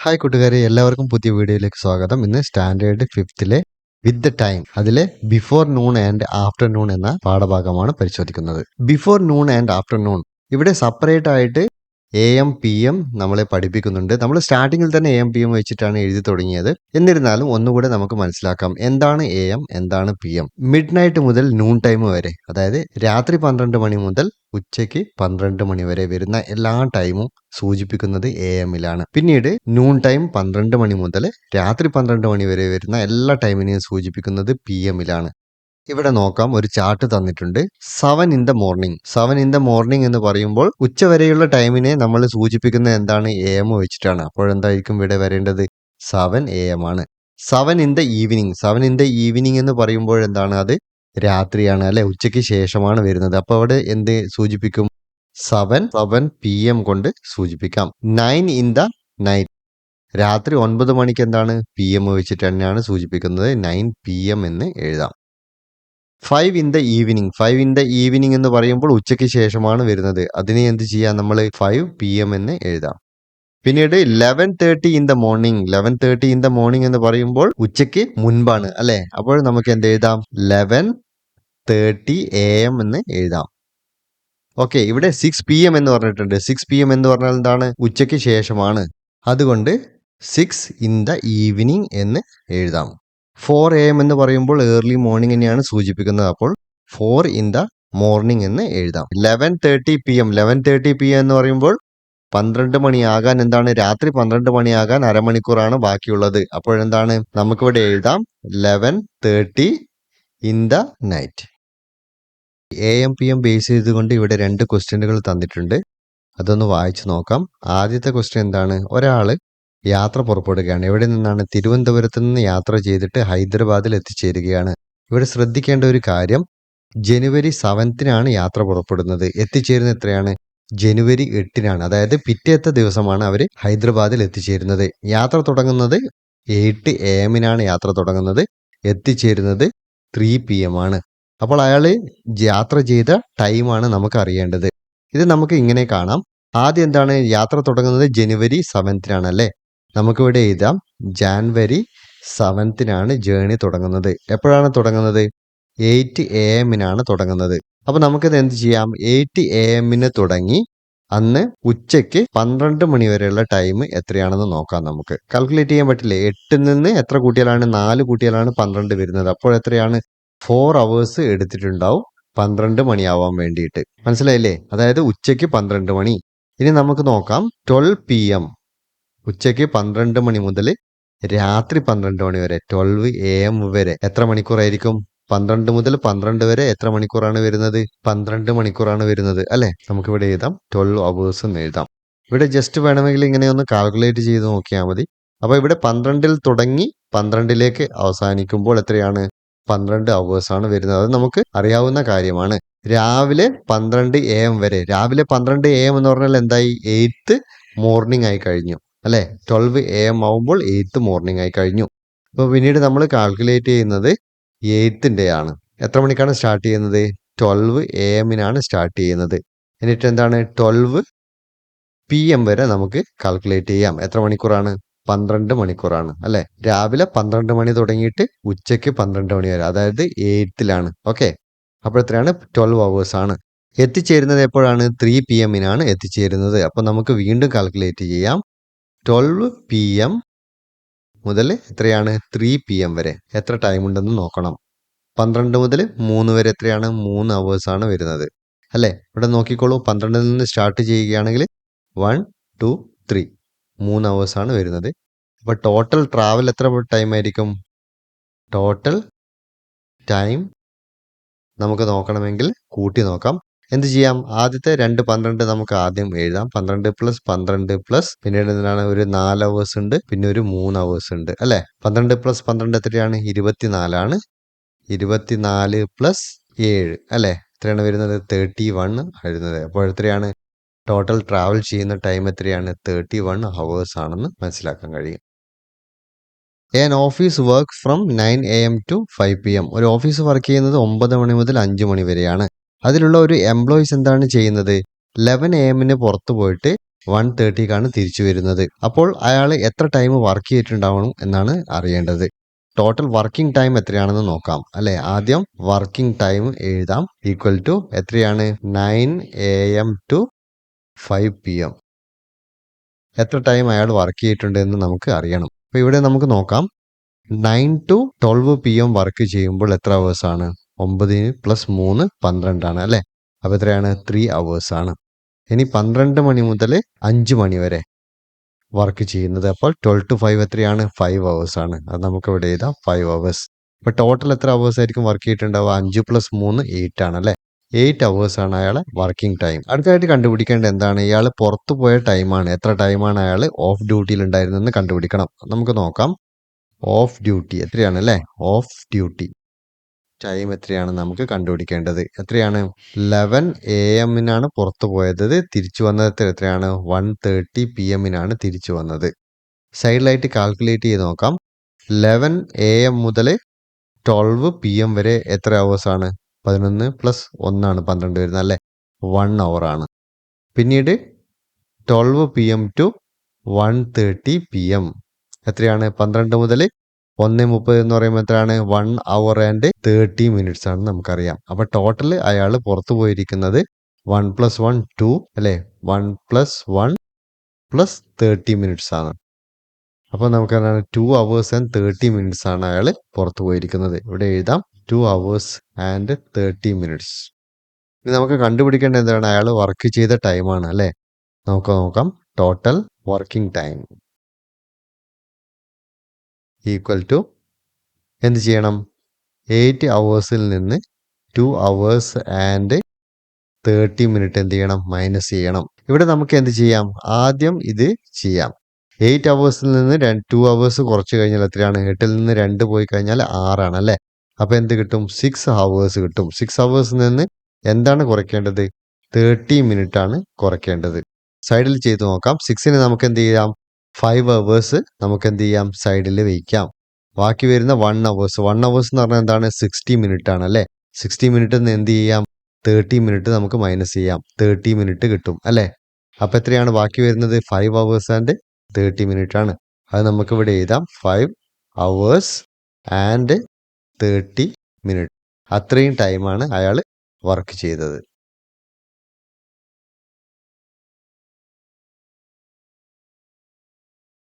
Hi കൂട്ടുകാരെ, എല്ലാവർക്കും പുതിയ വീഡിയോയിലേക്ക് സ്വാഗതം. ഇന്ന് സ്റ്റാൻഡേർഡ് ഫിഫ്ത്തിലെ വിത്ത് ദ ടൈം അതിലെ ബിഫോർ നൂൺ ആൻഡ് ആഫ്റ്റർനൂൺ എന്ന പാഠഭാഗമാണ് പരിശോധിക്കുന്നത്. ബിഫോർ നൂൺ ആൻഡ് ആഫ്റ്റർനൂൺ ഇവിടെ സെപ്പറേറ്റ് ആയിട്ട് എ എം പി എം നമ്മളെ പഠിപ്പിക്കുന്നുണ്ട്. നമ്മൾ സ്റ്റാർട്ടിങ്ങിൽ തന്നെ എ എം പി എം വെച്ചിട്ടാണ് എഴുതി തുടങ്ങിയത്. എന്നിരുന്നാലും ഒന്നുകൂടെ നമുക്ക് മനസ്സിലാക്കാം എന്താണ് എ എം, എന്താണ് പി എം. മിഡ് നൈറ്റ് മുതൽ നൂൺ ടൈം വരെ, അതായത് രാത്രി 12 മണി മുതൽ ഉച്ചയ്ക്ക് 12 മണി വരെ വരുന്ന എല്ലാ ടൈമും സൂചിപ്പിക്കുന്നത് എ എമ്മിലാണ്. പിന്നീട് നൂൺ ടൈം 12 മണി മുതൽ രാത്രി 12 മണി വരെ വരുന്ന എല്ലാ ടൈമിനെയും സൂചിപ്പിക്കുന്നത് പി എമ്മിലാണ്. ഇവിടെ നോക്കാം, ഒരു ചാർട്ട് തന്നിട്ടുണ്ട്. 7 in the morning. 7 in the morning എന്ന് പറയുമ്പോൾ ഉച്ചവരെയുള്ള ടൈമിനെ നമ്മൾ സൂചിപ്പിക്കുന്നത് എന്താണ്? എ എം വെച്ചിട്ടാണ്. അപ്പോഴെന്തായിരിക്കും ഇവിടെ വരേണ്ടത്? 7 AM ആണ്. 7 in the evening. 7 in the evening എന്ന് പറയുമ്പോൾ എന്താണ്? അത് രാത്രിയാണ് അല്ലെ, ഉച്ചയ്ക്ക് ശേഷമാണ് വരുന്നത്. അപ്പൊ അവിടെ എന്ത് സൂചിപ്പിക്കും? 7 PM കൊണ്ട് സൂചിപ്പിക്കാം. 9 ഇൻ ദ നൈറ്റ്. രാത്രി 9 മണിക്ക് എന്താണ്? പി എം വെച്ചിട്ട് തന്നെയാണ് സൂചിപ്പിക്കുന്നത്. 9 PM എന്ന് എഴുതാം. 5 in the evening. 5 in the evening എന്ന് പറയുമ്പോൾ ഉച്ചയ്ക്ക് ശേഷമാണ് വരുന്നത്. അതിനെ എന്ത് ചെയ്യാം? നമ്മൾ 5 PM എന്ന് എഴുതാം. പിന്നീട് 11:30 in the morning. 11:30 in the morning എന്ന് പറയുമ്പോൾ ഉച്ചയ്ക്ക് മുൻപാണ് അല്ലെ. അപ്പോൾ നമുക്ക് എന്ത് എഴുതാം? 11:30 AM എന്ന് എഴുതാം. ഓക്കെ, ഇവിടെ 6 PM എന്ന് പറഞ്ഞിട്ടുണ്ട്. 6 PM എന്ന് പറഞ്ഞാൽ എന്താണ്? ഉച്ചയ്ക്ക് ശേഷമാണ്. അതുകൊണ്ട് 6 ഇൻ ദ ഈവനിങ് എന്ന് എഴുതാം. 4 AM എന്ന് പറയുമ്പോൾ ഏർലി മോർണിംഗിനെയാണ് സൂചിപ്പിക്കുന്നത്. അപ്പോൾ 4 ഇൻ ദ മോർണിംഗ് എന്ന് എഴുതാം. 11:30 PM. 11:30 PM എന്ന് പറയുമ്പോൾ 12 മണിയാകാൻ എന്താണ്? രാത്രി 12 മണിയാകാൻ അരമണിക്കൂറാണ് ബാക്കിയുള്ളത്. അപ്പോഴെന്താണ്? നമുക്കിവിടെ എഴുതാം 11:30 in the night. A M P M base ചെയ്തുകൊണ്ട് ഇവിടെ 2 ക്വസ്റ്റ്യനുകൾ തന്നിട്ടുണ്ട്. അതൊന്ന് വായിച്ചു നോക്കാം. ആദ്യത്തെ ക്വസ്റ്റ്യൻ എന്താണ്? ഒരാള് യാത്ര പുറപ്പെടുകയാണ്. എവിടെ നിന്നാണ്? തിരുവനന്തപുരത്ത് നിന്ന് യാത്ര ചെയ്തിട്ട് ഹൈദരാബാദിൽ എത്തിച്ചേരുകയാണ്. ഇവിടെ ശ്രദ്ധിക്കേണ്ട ഒരു കാര്യം, ജനുവരി 7 യാത്ര പുറപ്പെടുന്നത്. എത്തിച്ചേരുന്നത് എത്രയാണ്? ജനുവരി 8 അതായത് പിറ്റേത്തെ ദിവസമാണ് അവർ ഹൈദരാബാദിൽ എത്തിച്ചേരുന്നത്. യാത്ര തുടങ്ങുന്നത് 8 AM യാത്ര തുടങ്ങുന്നത്. എത്തിച്ചേരുന്നത് 3 PM ആണ്. അപ്പോൾ അയാൾ യാത്ര ചെയ്ത ടൈമാണ് നമുക്ക് അറിയേണ്ടത്. ഇത് നമുക്ക് ഇങ്ങനെ കാണാം. ആദ്യം എന്താണ്? യാത്ര തുടങ്ങുന്നത് ജനുവരി 7 അല്ലേ. നമുക്കിവിടെ എഴുതാം ജാനുവരി 7 ജേണി തുടങ്ങുന്നത്. എപ്പോഴാണ് തുടങ്ങുന്നത്? 8 AM തുടങ്ങുന്നത്. അപ്പൊ നമുക്കിത് എന്ത് ചെയ്യാം? 8 AM തുടങ്ങി അന്ന് ഉച്ചയ്ക്ക് 12 മണി വരെയുള്ള ടൈം എത്രയാണെന്ന് നോക്കാം. നമുക്ക് കാൽക്കുലേറ്റ് ചെയ്യാൻ പറ്റില്ലേ? 8 നിന്ന് എത്ര കൂട്ടിയാലാണ്? 4 കൂട്ടിയാലാണ് 12 വരുന്നത്. അപ്പോൾ എത്രയാണ്? 4 hours എടുത്തിട്ടുണ്ടാവും 12 മണിയാവാൻ വേണ്ടിയിട്ട്. മനസ്സിലായില്ലേ? അതായത് ഉച്ചയ്ക്ക് 12 മണി. ഇനി നമുക്ക് നോക്കാം 12 PM. ഉച്ചയ്ക്ക് 12 മണി മുതൽ രാത്രി 12 മണി വരെ, 12 AM വരെ എത്ര മണിക്കൂറായിരിക്കും? 12 മുതൽ 12 വരെ എത്ര മണിക്കൂറാണ് വരുന്നത്? 12 മണിക്കൂറാണ് വരുന്നത് അല്ലെ. നമുക്കിവിടെ എഴുതാം 12 hours എന്ന് എഴുതാം. ഇവിടെ ജസ്റ്റ് വേണമെങ്കിൽ ഇങ്ങനെ ഒന്ന് കാൽക്കുലേറ്റ് ചെയ്ത് നോക്കിയാൽ മതി. അപ്പൊ ഇവിടെ 12 തുടങ്ങി 12 അവസാനിക്കുമ്പോൾ എത്രയാണ്? 12 hours ആണ് വരുന്നത്. അത് നമുക്ക് അറിയാവുന്ന കാര്യമാണ്. രാവിലെ 12 AM വരെ. രാവിലെ 12 AM എന്ന് പറഞ്ഞാൽ എന്തായി? 8th മോർണിംഗ് ആയി കഴിഞ്ഞു അല്ലെ. 12 AM ആവുമ്പോൾ 8th മോർണിംഗ് ആയി കഴിഞ്ഞു. അപ്പൊ പിന്നീട് നമ്മൾ കാൽക്കുലേറ്റ് ചെയ്യുന്നത് 8th ആണ്. എത്ര മണിക്കാണ് സ്റ്റാർട്ട് ചെയ്യുന്നത്? 12 AM സ്റ്റാർട്ട് ചെയ്യുന്നത്. എന്നിട്ട് എന്താണ്? 12 PM വരെ നമുക്ക് കാൽക്കുലേറ്റ് ചെയ്യാം. എത്ര മണിക്കൂറാണ്? 12 മണിക്കൂറാണ് അല്ലെ. രാവിലെ 12 മണി തുടങ്ങിയിട്ട് ഉച്ചയ്ക്ക് 12 മണി വരെ, അതായത് 8th ഓക്കെ. അപ്പോൾ എത്രയാണ്? 12 hours ആണ്. എത്തിച്ചേരുന്നത് എപ്പോഴാണ്? 3 PM എത്തിച്ചേരുന്നത്. അപ്പൊ നമുക്ക് വീണ്ടും കാൽക്കുലേറ്റ് ചെയ്യാം. 12 PM മുതൽ എത്രയാണ്? 3 PM വരെ എത്ര ടൈം ഉണ്ടെന്ന് നോക്കണം. 12 മുതൽ 3 വരെ എത്രയാണ്? 3 hours ആണ് വരുന്നത് അല്ലെ. ഇവിടെ നോക്കിക്കോളൂ, 12 നിന്ന് സ്റ്റാർട്ട് ചെയ്യുകയാണെങ്കിൽ 1 2 3 3 hours ആണ് വരുന്നത്. അപ്പൊ ടോട്ടൽ ട്രാവൽ എത്ര ടൈം ആയിരിക്കും? ടോട്ടൽ ടൈം നമുക്ക് നോക്കണമെങ്കിൽ കൂട്ടി നോക്കാം. എന്ത് ചെയ്യാം? ആദ്യത്തെ 2 12 നമുക്ക് ആദ്യം എഴുതാം. 12 + 12 പിന്നീട് എന്താണ്? ഒരു 4 hours ഉണ്ട്, പിന്നെ ഒരു 3 hours ഉണ്ട് അല്ലെ. 12 + 12 എത്രയാണ്? 24 ആണ്. 24 + 7 അല്ലെ. എത്രയാണ് വരുന്നത്? 31 വരുന്നത്. അപ്പോൾ എത്രയാണ്? ടോട്ടൽ ട്രാവൽ ചെയ്യുന്ന ടൈം എത്രയാണ്? 31 hours ആണെന്ന് മനസ്സിലാക്കാൻ കഴിയും. An office work from 9 AM to 5 PM. ഒരു ഓഫീസ് വർക്ക് ചെയ്യുന്നത് 9 മണി മുതൽ 5 മണി വരെയാണ്. അതിലുള്ള ഒരു എംപ്ലോയീസ് എന്താണ് ചെയ്യുന്നത്? 11 AM പുറത്തു പോയിട്ട് 1:30ക്കാണ് തിരിച്ചു വരുന്നത്. അപ്പോൾ അയാൾ എത്ര ടൈം വർക്ക് ചെയ്തിട്ടുണ്ടാവണം എന്നാണ് അറിയേണ്ടത്. ടോട്ടൽ വർക്കിംഗ് ടൈം എത്രയാണെന്ന് നോക്കാം അല്ലെ. ആദ്യം വർക്കിംഗ് ടൈം എഴുതാം. ഈക്വൽ ടു എത്രയാണ്? 9 AM ടു 5 PM. എത്ര ടൈം അയാൾ വർക്ക് ചെയ്തിട്ടുണ്ട് എന്ന് നമുക്ക് അറിയണം. അപ്പോൾ ഇവിടെ നമുക്ക് നോക്കാം. 9 ടു 12 PM വർക്ക് ചെയ്യുമ്പോൾ എത്ര അവേഴ്സ് ആണ്? 9 + 3 12 ആണ് അല്ലേ. അപ്പോൾ എത്രയാണ്? 3 അവേഴ്സ് ആണ്. ഇനി 12 മണി മുതൽ 5 മണി വരെ വർക്ക് ചെയ്യുന്നത്. അപ്പോൾ 12 to 5 എത്രയാണ്? 5 അവേഴ്സ് ആണ്. അത് നമുക്ക് ഇവിടെ എഴുതാം 5 അവേഴ്സ്. അപ്പോൾ ടോട്ടൽ എത്ര അവേഴ്സ് ആയിരിക്കും വർക്ക് ചെയ്തിട്ടുണ്ടാവുക? 5 + 3 8 ആണ് അല്ലേ. 8 അവേഴ്സ് ആണ് അയാളെ വർക്കിംഗ് ടൈം. അടുത്തായിട്ട് കണ്ടുപിടിക്കേണ്ടത് എന്താണ്? ഇയാൾ പുറത്തു പോയ ടൈമാണ്. എത്ര ടൈമാണ് അയാൾ ഓഫ് ഡ്യൂട്ടിയിൽ ഉണ്ടായിരുന്നെന്ന് കണ്ടുപിടിക്കണം. നമുക്ക് നോക്കാം. ഓഫ് ഡ്യൂട്ടി എത്രയാണ് അല്ലേ. ഓഫ് ഡ്യൂട്ടി ടൈം എത്രയാണ് നമുക്ക് കണ്ടുപിടിക്കേണ്ടത്. എത്രയാണ്? 11 AM പുറത്തു പോയത്. തിരിച്ചു വന്നത് എത്രയാണ്? 1:30 PM തിരിച്ചു വന്നത്. സൈഡിലായിട്ട് കാൽക്കുലേറ്റ് ചെയ്ത് നോക്കാം. 11 AM മുതൽ 12 PM വരെ എത്ര അവേഴ്സ് ആണ്? 11 + 1 ആണ് 12 വരുന്നത് അല്ലേ. 1 അവർ ആണ്. പിന്നീട് 12 PM ടു 1:30 PM എത്രയാണ്? 12 മുതൽ 1:30 എന്ന് പറയുമ്പോൾ എത്രയാണ്? 1 hour and 30 minutes ആണ് നമുക്കറിയാം. അപ്പോൾ ടോട്ടൽ അയാൾ പുറത്തു പോയിരിക്കുന്നത് 1 + 1 2 അല്ലേ. 1 + 1 + 30 minutes ആണ്. അപ്പോൾ നമുക്കറിയാം 2 hours and 30 minutes ആണ് അയാൾ പുറത്തു പോയിരിക്കുന്നത്. ഇവിടെ എഴുതാം 2 hours and 30 minutes. ഇനി നമുക്ക് കണ്ടുപിടിക്കേണ്ടത് എന്താണ്? അയാൾ വർക്ക് ചെയ്ത ടൈമാണ് അല്ലേ. നമുക്ക് നോക്കാം. Total working time equal to എന്ത് ചെയ്യണം? 8 അവേഴ്സിൽ നിന്ന് 2 hours and 30 minutes എന്ത് ചെയ്യണം? മൈനസ് ചെയ്യണം. ഇവിടെ നമുക്ക് എന്ത് ചെയ്യാം? ആദ്യം ഇത് ചെയ്യാം. 8 അവേഴ്സിൽ നിന്ന് 2 hours കുറച്ച് കഴിഞ്ഞാൽ എത്രയാണ്? 8ൽ നിന്ന് 2 പോയി കഴിഞ്ഞാൽ 6 ആണ് അല്ലേ. അപ്പോൾ എന്ത് കിട്ടും? 6 hours കിട്ടും. 6 hours നിന്ന് എന്താണ് കുറയ്ക്കേണ്ടത്? 30 minutes ആണ് കുറയ്ക്കേണ്ടത്. സൈഡിൽ ചെയ്ത് നോക്കാം. 6ന് നമുക്ക് എന്ത് ചെയ്യാം? 5 hours നമുക്ക് എന്ത് ചെയ്യാം? സൈഡിൽ വയ്ക്കാം. ബാക്കി വരുന്ന 1 hours. 1 hours എന്ന് പറഞ്ഞാൽ എന്താണ്? 60 minutes ആണ് അല്ലേ. 60 minutes നിന്ന് എന്ത് ചെയ്യാം? 30 minutes നമുക്ക് മൈനസ് ചെയ്യാം. 30 minutes കിട്ടും അല്ലേ. അപ്പോൾ എത്രയാണ് ബാക്കി വരുന്നത്? 5 hours and 30 minutes ആണ്. അത് നമുക്ക് ഇവിടെ എഴുതാം. 5 hours and 30 minutes. അത്രയും ടൈമാണ് അയാൾ വർക്ക് ചെയ്തത്.